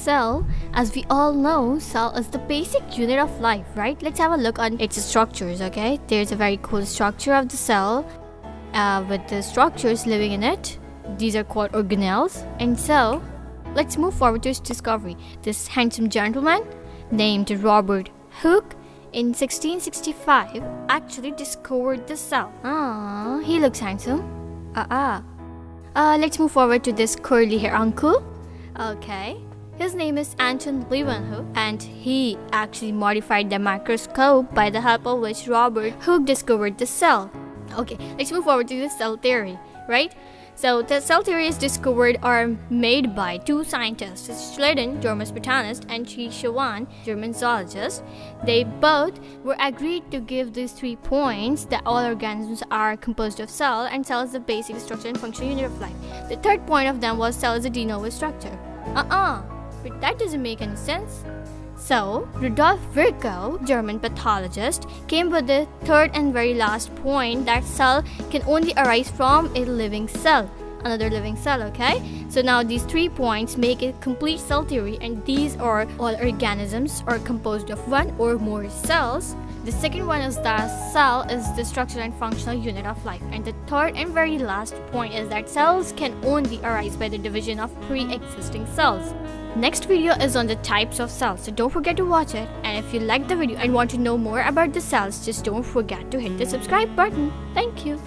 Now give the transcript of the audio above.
cell. As we all know, cell is the basic unit of life, right? Let's have a look on its structures, okay? There's a very cool structure of the cell with the structures living in it. These are called organelles. And so, let's move forward to its discovery. This handsome gentleman named Robert Hooke in 1665 actually discovered the cell. Ah, he looks handsome. Let's move forward to this curly hair uncle. Okay, his name is Anton Leeuwenhoek, and he actually modified the microscope by the help of which Robert Hooke discovered the cell. Okay, let's move forward to the cell theory, right? So the cell theories discovered are made by two scientists, Schleiden, German botanist, and Chi Schwann, German zoologist. They both were agreed to give these 3 points that all organisms are composed of cell, and cell is the basic structure and functional unit of life. The third point of them was cell is a de novo structure. But that doesn't make any sense. So, Rudolf Virchow, German pathologist, came with the third and very last point that cell can only arise from a living cell, another living cell, okay? So now these 3 points make a complete cell theory, and these are all organisms are composed of one or more cells. The second one is that cell is the structural and functional unit of life. And the third and very last point is that cells can only arise by the division of pre-existing cells. Next video is on the types of cells, so don't forget to watch it. And if you liked the video and want to know more about the cells, just don't forget to hit the subscribe button. Thank you.